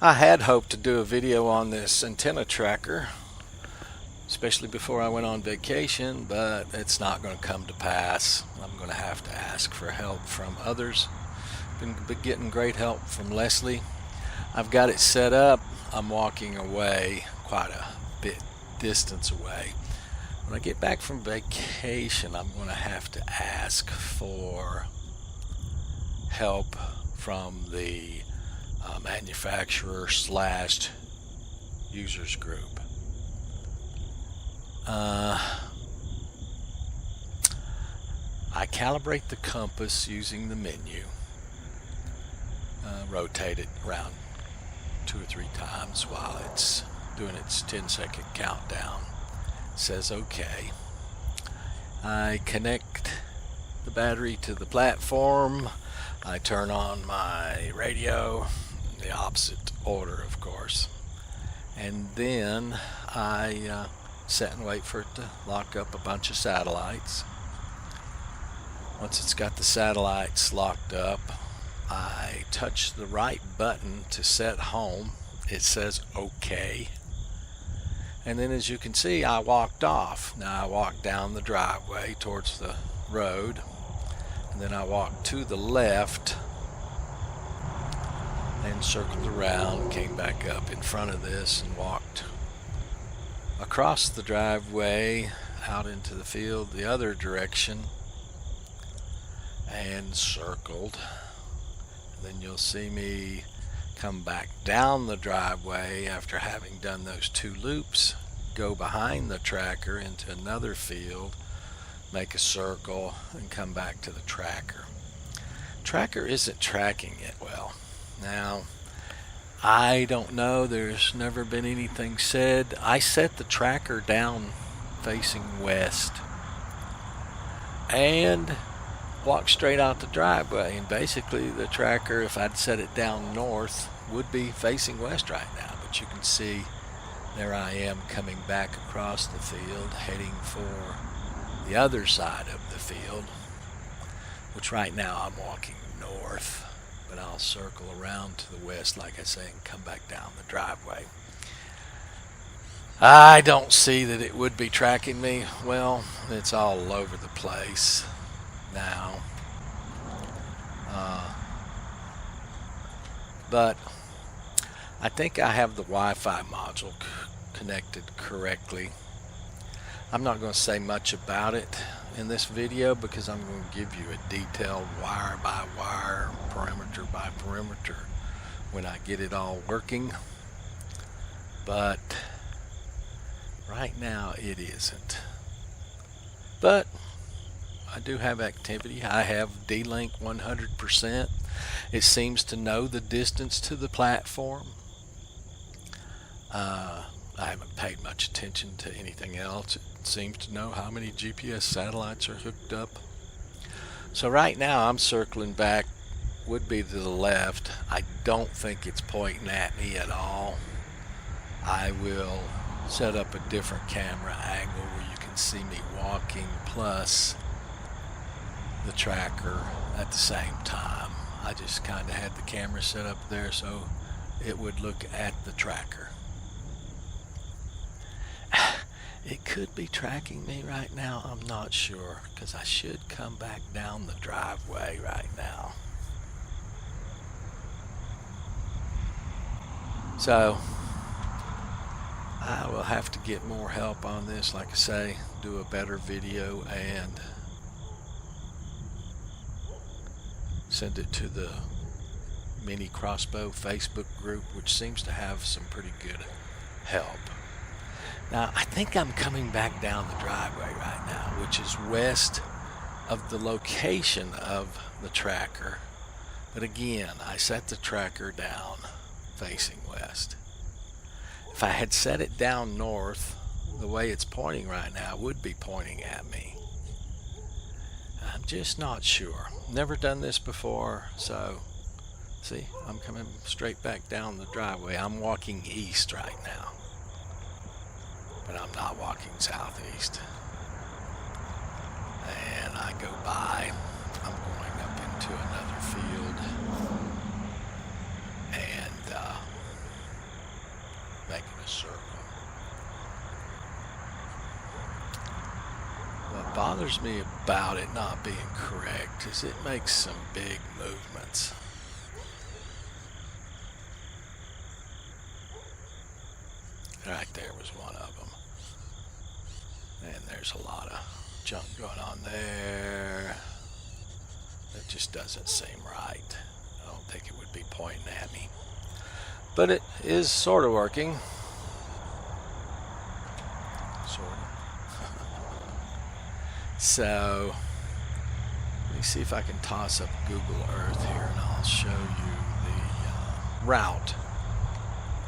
I had hoped to do a video on this antenna tracker, especially before I went on vacation, but it's not going to come to pass. I'm going to have to ask for help from others. Been getting great help from Leslie. I've got it set up. I'm walking away quite a bit distance away. When I get back from vacation, I'm going to have to ask for help from the manufacturer slash users group. I calibrate the compass using the menu, rotate it around 2 or 3 times while it's doing its 10-second countdown. It says OK. I connect the battery to the platform. I turn on my radio, the opposite order of course, and then I sit and wait for it to lock up a bunch of satellites. Once it's got the satellites locked up, I touch the right button to set home. It says OK. And then as you can see, I walked off. Now I walked down the driveway towards the road, and then I walked to the left and circled around, came back up in front of this and walked across the driveway out into the field the other direction and circled. And then you'll see me come back down the driveway after having done those 2 loops, go behind the tracker into another field, make a circle, and come back to the tracker. Tracker isn't tracking it well. Now, I don't know, there's never been anything said. I set the tracker down facing west and walked straight out the driveway, and basically the tracker, if I'd set it down north, would be facing west right now. But you can see there I am coming back across the field, heading for the other side of the field, which right now I'm walking north, but I'll circle around to the west, like I say, and come back down the driveway. I don't see that it would be tracking me. Well, it's all over the place now. But I think I have the Wi-Fi module connected correctly. I'm not going to say much about it in this video because I'm going to give you a detailed wire by wire, perimeter by perimeter when I get it all working. But right now it isn't. But I do have activity. I have D-Link 100%. It seems to know the distance to the platform. I haven't paid much attention to anything else. It seems to know how many GPS satellites are hooked up. So right now I'm circling back, would be to the left. I don't think it's pointing at me at all. I will set up a different camera angle where you can see me walking plus the tracker at the same time. I just kind of had the camera set up there so it would look at the tracker. It could be tracking me right now, I'm not sure, because I should come back down the driveway right now. So I will have to get more help on this, like I say, do a better video and send it to the Mini Crossbow Facebook group, which seems to have some pretty good help. Now, I think I'm coming back down the driveway right now, which is west of the location of the tracker. But again, I set the tracker down facing west. If I had set it down north, the way it's pointing right now would be pointing at me. I'm just not sure. Never done this before, so see, I'm coming straight back down the driveway. I'm walking east right now, but I'm not walking southeast. And I go by, I'm going up into another field, and making a circle. What bothers me about it not being correct is it makes some big movements. Right there was one of them. And there's a lot of junk going on there. It just doesn't seem right. I don't think it would be pointing at me. But it is sort of working. Sort of. So, let me see if I can toss up Google Earth here and I'll show you the route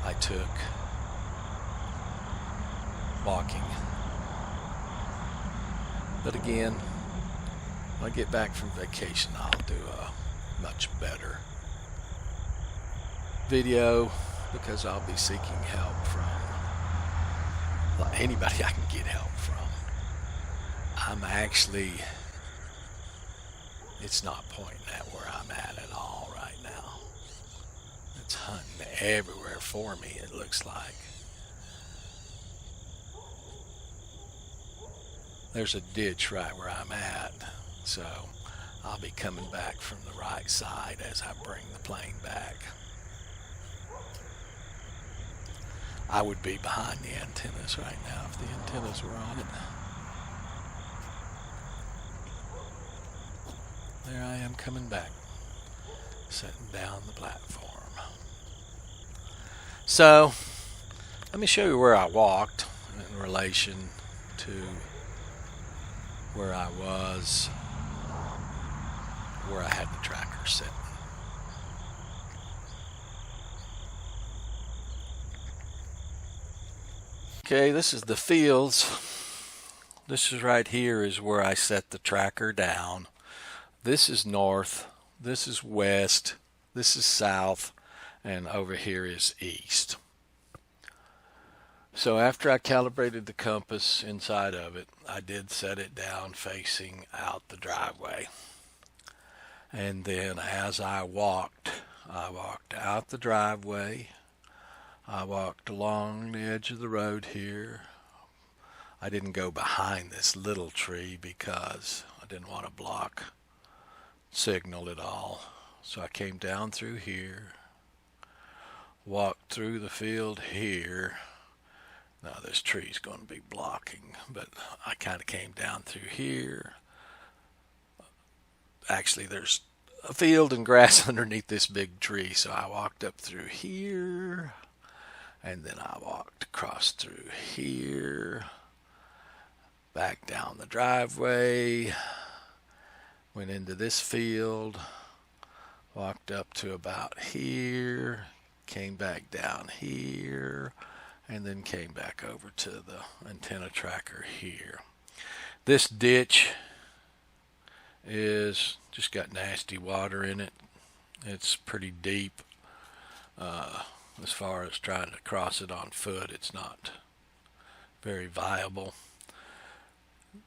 I took walking. But again, when I get back from vacation, I'll do a much better video because I'll be seeking help from anybody I can get help from. I'm actually, it's not pointing at where I'm at all right now. It's hunting everywhere for me, it looks like. There's a ditch right where I'm at, so I'll be coming back from the right side as I bring the plane back. I would be behind the antennas right now if the antennas were on it. There I am coming back, setting down the platform. So, let me show you where I walked in relation to where I was, where I had the tracker set. Okay, this is the fields. This is right here is where I set the tracker down. This is north, this is west, this is south, and over here is east. So after I calibrated the compass inside of it, I did set it down facing out the driveway. And then as I walked out the driveway, I walked along the edge of the road here. I didn't go behind this little tree because I didn't want to block signal at all. So I came down through here, walked through the field here. Now this tree's going to be blocking, but I kind of came down through here. Actually, there's a field and grass underneath this big tree, so I walked up through here, and then I walked across through here, back down the driveway, went into this field, walked up to about here, came back down here, and then came back over to the antenna tracker here. This ditch is just got nasty water in it. It's pretty deep. As far as trying to cross it on foot, it's not very viable.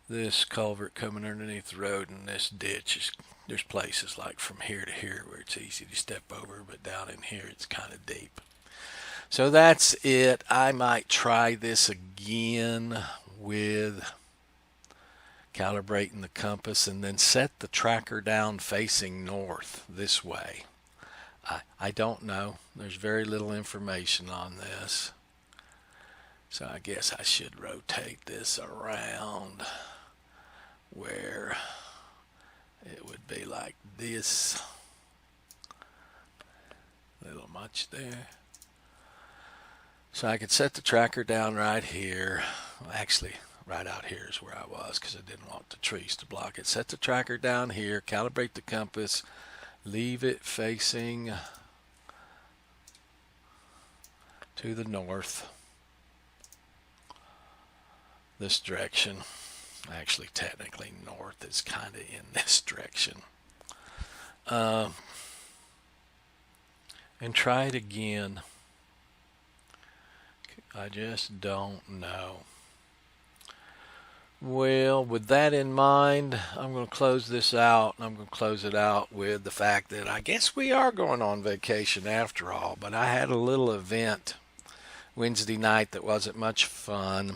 This culvert coming underneath the road and this ditch, there's places like from here to here where it's easy to step over, but down in here it's kind of deep. So that's it. I might try this again with calibrating the compass and then set the tracker down facing north this way. I don't know. There's very little information on this. So I guess I should rotate this around where it would be like this. A little much there. So I could set the tracker down right here. Well, actually, right out here is where I was because I didn't want the trees to block it. Set the tracker down here, calibrate the compass, leave it facing to the north. This direction. Actually, technically, north is kind of in this direction. And try it again. I just don't know. Well, with that in mind, I'm going to close this out. I'm going to close it out with the fact that I guess we are going on vacation after all. But I had a little event Wednesday night that wasn't much fun.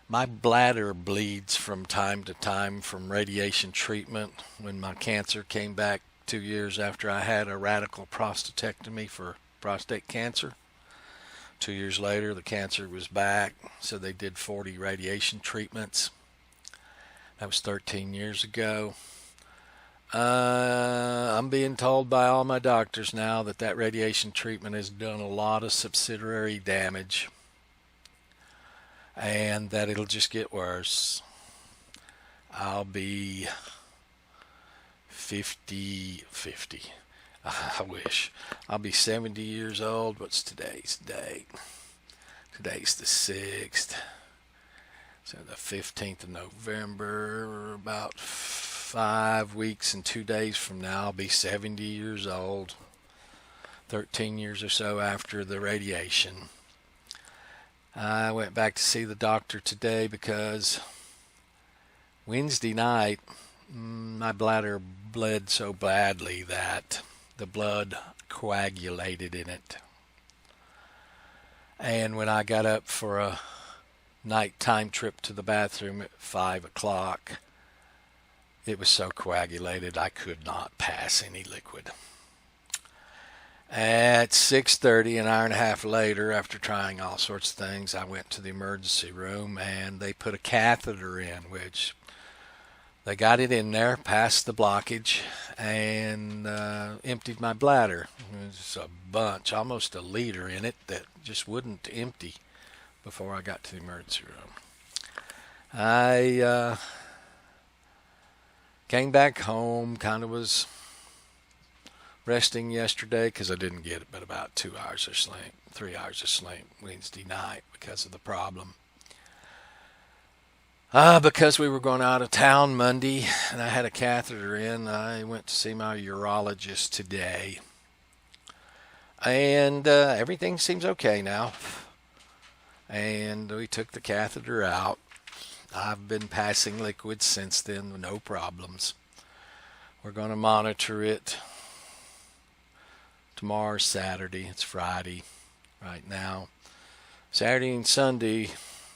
My bladder bleeds from time to time from radiation treatment. When my cancer came back 2 years after I had a radical prostatectomy for prostate cancer. 2 years later, the cancer was back, so they did 40 radiation treatments. That was 13 years ago. I'm being told by all my doctors now that radiation treatment has done a lot of subsidiary damage, and that it'll just get worse. I'll be 50. I wish. I'll be 70 years old. What's today's date? Today's the 6th. So the 15th of November, about 5 weeks and 2 days from now, I'll be 70 years old. 13 years or so after the radiation. I went back to see the doctor today because Wednesday night my bladder bled so badly that the blood coagulated in it. And when I got up for a nighttime trip to the bathroom at 5 o'clock, it was so coagulated I could not pass any liquid. At 6:30, an hour and a half later, after trying all sorts of things, I went to the emergency room and they put a catheter in, which they got it in there, past the blockage, and emptied my bladder. It was a bunch, almost a liter in it, that just wouldn't empty before I got to the emergency room. I came back home, kind of was resting yesterday because I didn't get but about 2 hours of sleep, 3 hours of sleep Wednesday night because of the problem. Because we were going out of town Monday and I had a catheter in, I went to see my urologist today. And everything seems okay now. And we took the catheter out. I've been passing liquids since then, no problems. We're going to monitor it. Tomorrow's Saturday. It's Friday right now. Saturday and Sunday,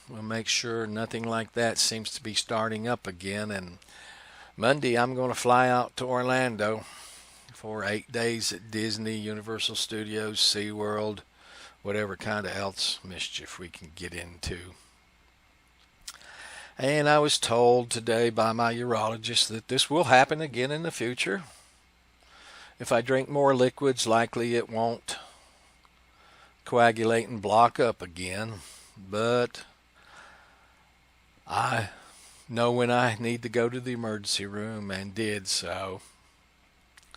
we'll make sure nothing like that seems to be starting up again. And Monday, I'm going to fly out to Orlando for 8 days at Disney, Universal Studios, SeaWorld, whatever kind of else mischief we can get into. And I was told today by my urologist that this will happen again in the future. If I drink more liquids, likely it won't coagulate and block up again. But I know when I need to go to the emergency room and did so.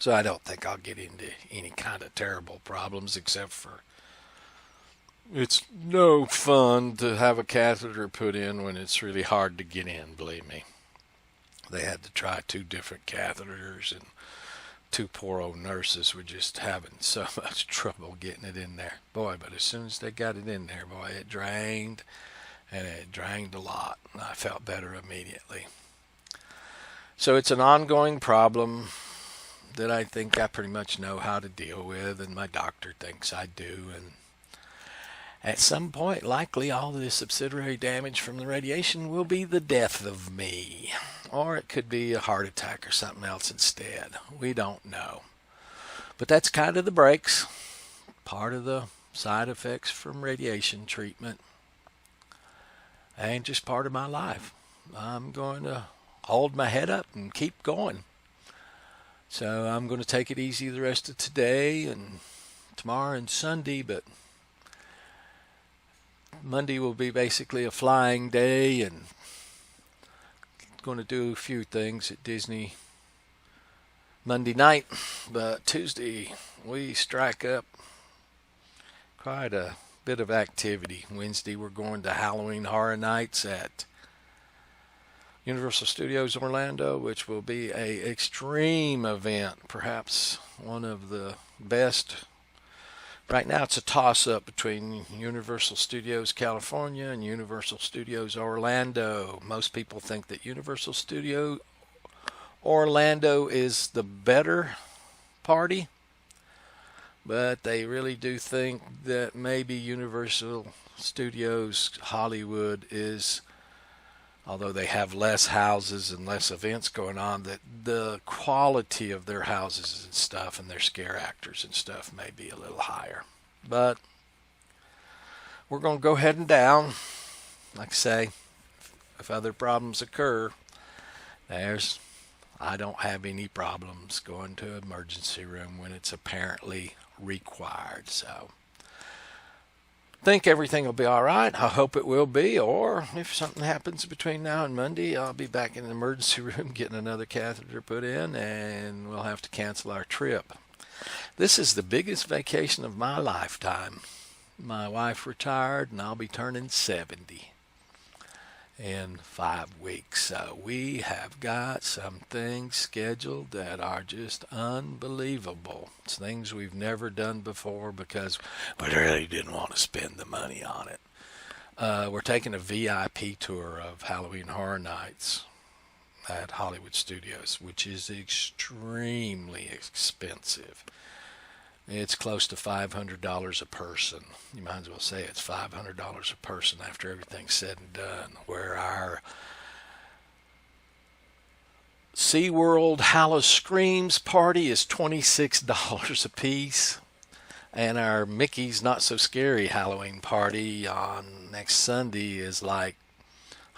So I don't think I'll get into any kind of terrible problems, except for it's no fun to have a catheter put in when it's really hard to get in, believe me. They had to try 2 different catheters, and 2 poor old nurses were just having so much trouble getting it in there. Boy, but as soon as they got it in there, boy, it drained, and it drained a lot. I felt better immediately. So it's an ongoing problem that I think I pretty much know how to deal with, and my doctor thinks I do. And at some point, likely all the subsidiary damage from the radiation will be the death of me. Or it could be a heart attack or something else instead. We don't know. But that's kind of the breaks. Part of the side effects from radiation treatment. And just part of my life. I'm going to hold my head up and keep going. So I'm going to take it easy the rest of today and tomorrow and Sunday, but Monday will be basically a flying day, and going to do a few things at Disney Monday night, but Tuesday we strike up quite a bit of activity. Wednesday we're going to Halloween Horror Nights at Universal Studios Orlando, which will be a extreme event, perhaps one of the best. Right now it's a toss-up between Universal Studios California and Universal Studios Orlando. Most people think that Universal Studios Orlando is the better party, but they really do think that maybe Universal Studios Hollywood is, although they have less houses and less events going on, that the quality of their houses and stuff and their scare actors and stuff may be a little higher. But we're going to go heading down. Like I say, if other problems occur, I don't have any problems going to emergency room when it's apparently required. So think everything will be all right. I hope it will be. Or if something happens between now and Monday, I'll be back in the emergency room getting another catheter put in, and we'll have to cancel our trip. This is the biggest vacation of my lifetime. My wife retired, and I'll be turning 70 in 5 weeks. So we have got some things scheduled that are just unbelievable. It's things we've never done before because we really didn't want to spend the money on it. We're taking a VIP tour of Halloween Horror Nights at Hollywood Studios, which is extremely expensive. It's close to $500 a person. You might as well say it's $500 a person after everything's said and done. Where our SeaWorld Halloween Screams party is $26 a piece. And our Mickey's Not So Scary Halloween party on next Sunday is like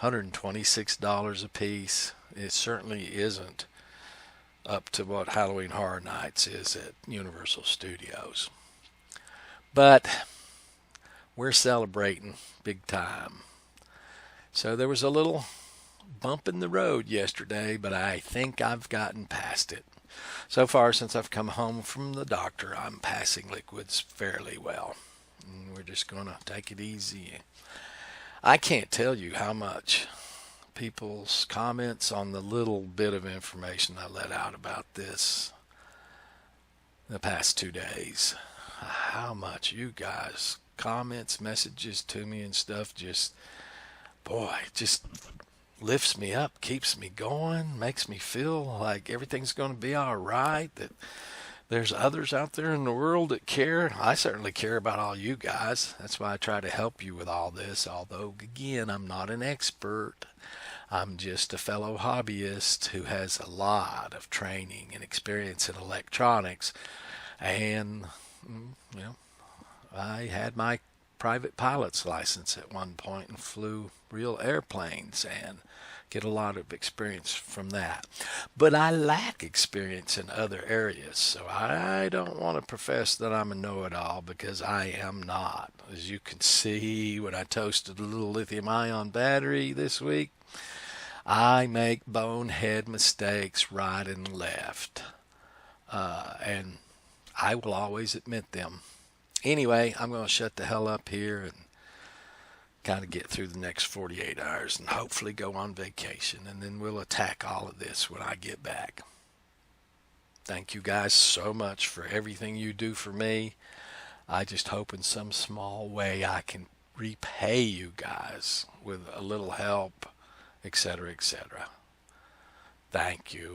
$126 a piece. It certainly isn't up to what Halloween Horror Nights is at Universal Studios. But we're celebrating big time. So there was a little bump in the road yesterday, but I think I've gotten past it. So far, since I've come home from the doctor, I'm passing liquids fairly well. And we're just going to take it easy. I can't tell you how much people's comments on the little bit of information I let out about this the past 2 days. How much you guys comments, messages to me and stuff just lifts me up, keeps me going, makes me feel like everything's going to be all right, that there's others out there in the world that care. I certainly care about all you guys. That's why I try to help you with all this, although, again, I'm not an expert. I'm just a fellow hobbyist who has a lot of training and experience in electronics. And, I had my private pilot's license at one point and flew real airplanes and get a lot of experience from that. But I lack experience in other areas, so I don't want to profess that I'm a know-it-all, because I am not. As you can see, when I toasted a little lithium-ion battery this week, I make bonehead mistakes right and left, and I will always admit them. Anyway, I'm going to shut the hell up here and kind of get through the next 48 hours and hopefully go on vacation, and then we'll attack all of this when I get back. Thank you guys so much for everything you do for me. I just hope in some small way I can repay you guys with a little help, etc., etc. Thank you.